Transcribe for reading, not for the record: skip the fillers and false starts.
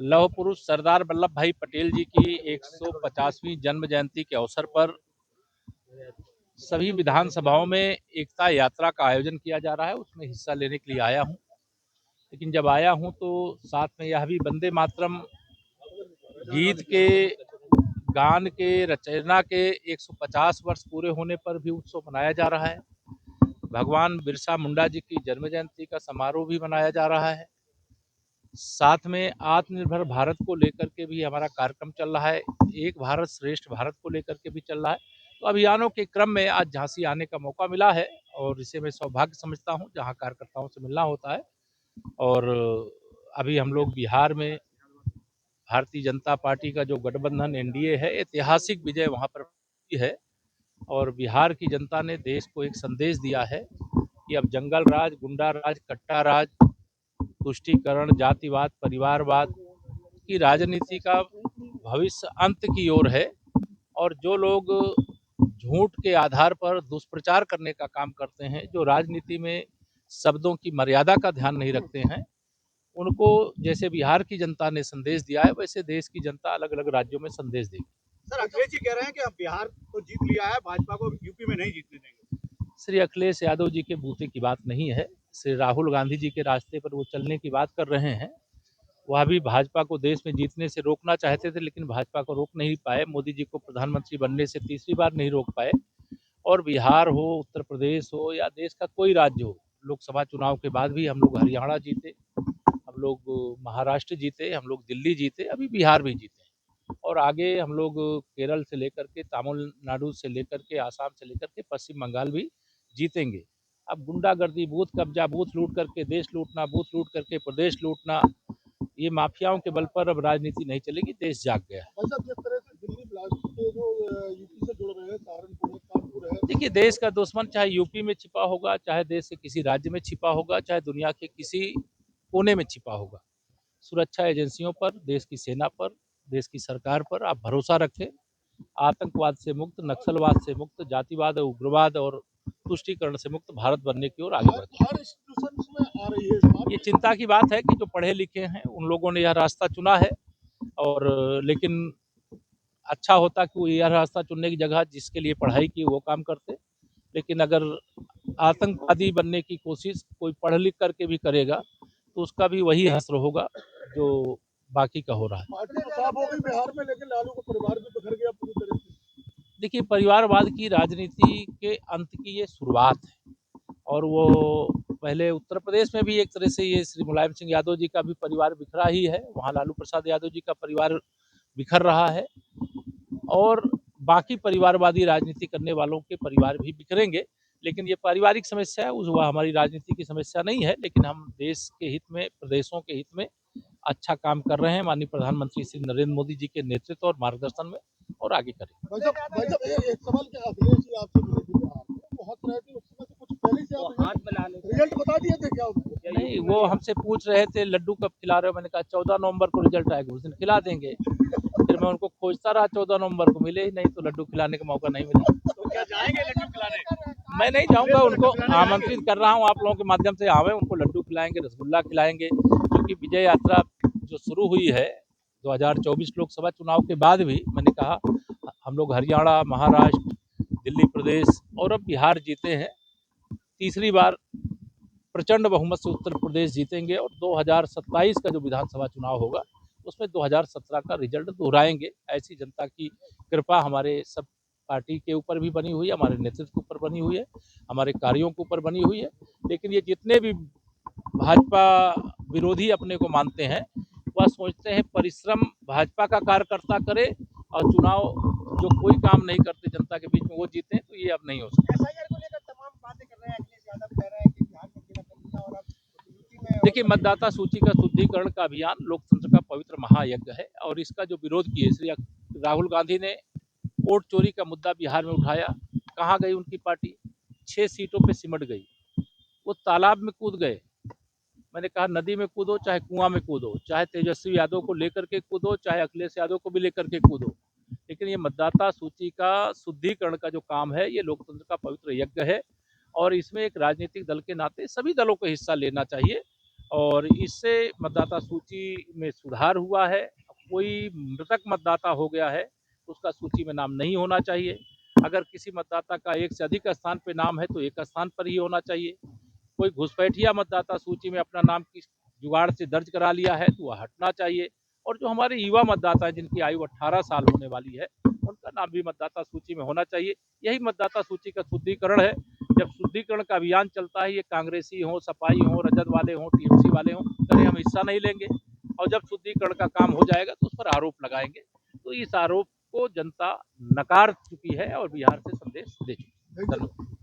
लौह पुरुष सरदार वल्लभ भाई पटेल जी की 150वीं जन्म जयंती के अवसर पर सभी विधानसभाओं में एकता यात्रा का आयोजन किया जा रहा है। उसमें हिस्सा लेने के लिए आया हूं, लेकिन जब आया हूं तो साथ में यह भी वंदे मातरम गीत के गान के रचना के 150 वर्ष पूरे होने पर भी उत्सव मनाया जा रहा है। भगवान बिरसा मुंडा जी की जन्म जयंती का समारोह भी मनाया जा रहा है। साथ में आत्मनिर्भर भारत को लेकर के भी हमारा कार्यक्रम चल रहा है, एक भारत श्रेष्ठ भारत को लेकर के भी चल रहा है। तो अभियानों के क्रम में आज झांसी आने का मौका मिला है और इसे मैं सौभाग्य समझता हूं, जहां कार्यकर्ताओं से मिलना होता है। और अभी हम लोग बिहार में भारतीय जनता पार्टी का जो गठबंधन एनडीए है, ऐतिहासिक विजय वहां पर हुई है और बिहार की जनता ने देश को एक संदेश दिया है कि अब जंगल राज, गुंडा राज, कट्टा राज, तुष्टीकरण, जातिवाद, परिवारवाद की राजनीति का भविष्य अंत की ओर है। और जो लोग झूठ के आधार पर दुष्प्रचार करने का काम करते हैं, जो राजनीति में शब्दों की मर्यादा का ध्यान नहीं रखते हैं, उनको जैसे बिहार की जनता ने संदेश दिया है, वैसे देश की जनता अलग अलग राज्यों में संदेश देगी। सर, अखिलेश जी कह रहे हैं कि अब बिहार तो जीत लिया है, भाजपा को यूपी में नहीं जीतने देंगे। श्री अखिलेश यादव जी के बूते की बात नहीं है। श्री राहुल गांधी जी के रास्ते पर वो चलने की बात कर रहे हैं। वह भी भाजपा को देश में जीतने से रोकना चाहते थे, लेकिन भाजपा को रोक नहीं पाए। मोदी जी को प्रधानमंत्री बनने से तीसरी बार नहीं रोक पाए। और बिहार हो, उत्तर प्रदेश हो या देश का कोई राज्य हो, लोकसभा चुनाव के बाद भी हम लोग हरियाणा जीते, हम लोग महाराष्ट्र जीते, हम लोग दिल्ली जीते, अभी बिहार भी जीते और आगे हम लोग केरल से लेकर के, तमिलनाडु से लेकर के, आसाम से लेकर के पश्चिम बंगाल भी जीतेंगे। अब गुंडागर्दी, बूथ कब्जा, बूथ लूट करके देश लूटना, बूथ लूट करके प्रदेश लूटना, ये माफियाओं के बल पर अब राजनीति नहीं चलेगी। देश जाग गया है। जिस तरह से दिल्ली ब्लास्ट के जो यूपी से जुड़ रहे हैं, सहारनपुर है, कानपुर है। देखिए, देश का दुश्मन चाहे यूपी में छिपा होगा, चाहे देश के किसी राज्य में छिपा होगा, चाहे दुनिया के किसी कोने में छिपा होगा, सुरक्षा एजेंसियों पर, देश की सेना पर, देश की सरकार पर आप भरोसा रखें। आतंकवाद से मुक्त, नक्सलवाद से मुक्त, जातिवाद, उग्रवाद और तुष्टीकरण से मुक्त भारत बनने की ओर आगे बढ़ते हैं। हर इंस्टीट्यूशन में आ रही है ये चिंता की बात है कि जो पढ़े लिखे हैं उन लोगों ने यह रास्ता चुना है। और लेकिन अच्छा होता कि वो यह रास्ता चुनने की जगह जिसके लिए पढ़ाई की वो काम करते। लेकिन अगर आतंकवादी बनने की कोशिश कोई पढ़ लिख करके भी करेगा तो उसका भी वही हश्र होगा जो बाकी का हो रहा है। पार्टी तो साफ हो गई बिहार में, लेकिन लालू का परिवार भी बिखर गया पूरी तरह से। देखिए, परिवारवाद की राजनीति के अंत की ये शुरुआत है और वो पहले उत्तर प्रदेश में भी एक तरह से ये श्री मुलायम सिंह यादव जी का भी परिवार बिखरा ही है, वहाँ लालू प्रसाद यादव जी का परिवार बिखर रहा है और बाकी परिवारवादी राजनीति करने वालों के परिवार भी बिखरेंगे। लेकिन ये पारिवारिक समस्या है, वह हमारी राजनीति की समस्या नहीं है। लेकिन हम देश के हित में, प्रदेशों के हित में अच्छा काम कर रहे हैं माननीय प्रधानमंत्री श्री नरेंद्र मोदी जी के नेतृत्व और मार्गदर्शन में, और आगे करेंगे। भाई साहब, एक सवाल कि अखिलेश जी आपसे मिले थे बिहार में, वो हंस रहे थे उस समय से कुछ पहले से आप रिजल्ट बता दिए थे क्या उनको? नहीं, वो हमसे पूछ रहे थे लड्डू कब खिला रहे हो, मैंने कहा 14 नवंबर को रिजल्ट आएगा, उस दिन खिला देंगे। फिर मैं उनको खोजता रहा, 14 नवंबर को मिले ही नहीं, तो लड्डू खिलाने का मौका नहीं मिला। तो क्या जाएंगे लड्डू खिलाने? मैं नहीं जाऊंगा, उनको आमंत्रित कर रहा हूं आप लोगों के माध्यम से, आवे, उनको लड्डू खिलाएंगे, रसगुल्ला खिलाएंगे। क्योंकि विजय यात्रा जो शुरू हुई है 2024 लोकसभा चुनाव के बाद भी, मैंने कहा हम लोग हरियाणा, महाराष्ट्र, दिल्ली प्रदेश और अब बिहार जीते हैं। तीसरी बार प्रचंड बहुमत से उत्तर प्रदेश जीतेंगे और 2027 का जो विधानसभा चुनाव होगा उसमें 2017 का रिजल्ट दोहराएंगे। ऐसी जनता की कृपा हमारे सब पार्टी के ऊपर भी बनी हुई है, हमारे नेतृत्व के ऊपर बनी हुई है, हमारे कार्यों के ऊपर बनी हुई है। लेकिन ये जितने भी भाजपा विरोधी अपने को मानते हैं, वह सोचते हैं परिश्रम भाजपा का कार्यकर्ता करे और चुनाव जो कोई काम नहीं करते जनता के बीच में वो जीते, तो ये अब नहीं हो सकता। एसआईआर को लेकर तमाम बातें कर रहे हैं, अखिलेश यादव कह रहे हैं कि बिहार में गिना कर दिया और अब यूपी में। देखिए, मतदाता सूची का शुद्धिकरण का अभियान लोकतंत्र का पवित्र महायज्ञ है और इसका जो विरोध किए श्री राहुल गांधी ने, वोट चोरी का मुद्दा बिहार में उठाया, कहाँ गई उनकी पार्टी? 6 सीटों पे सिमट गई, वो तालाब में कूद गए। मैंने कहा नदी में कूदो चाहे कुआं में कूदो, चाहे तेजस्वी यादव को लेकर के कूदो, चाहे अखिलेश यादव को भी लेकर के कूदो, लेकिन ये मतदाता सूची का शुद्धिकरण का जो काम है ये लोकतंत्र का पवित्र यज्ञ है और इसमें एक राजनीतिक दल के नाते सभी दलों को हिस्सा लेना चाहिए और इससे मतदाता सूची में सुधार हुआ है। कोई मृतक मतदाता हो गया है, उसका सूची में नाम नहीं होना चाहिए। अगर किसी मतदाता का एक से अधिक स्थान पे नाम है तो एक स्थान पर ही होना चाहिए। कोई घुसपैठिया मतदाता सूची में अपना नाम किस जुगाड़ से दर्ज करा लिया है तो वह हटना चाहिए। और जो हमारे युवा मतदाता हैं जिनकी आयु 18 साल होने वाली है, उनका नाम भी मतदाता सूची में होना चाहिए। यही मतदाता सूची का शुद्धिकरण है। जब शुद्धिकरण का अभियान चलता है, ये कांग्रेसी हो, सपाई हो, रजद वाले हों, टीएमसी वाले हों, कहीं हम हिस्सा नहीं लेंगे। और जब शुद्धिकरण का काम हो जाएगा तो उस पर आरोप लगाएंगे। तो इस आरोप को जनता नकार चुकी है और बिहार से संदेश दे चुकी है। धन्यवाद।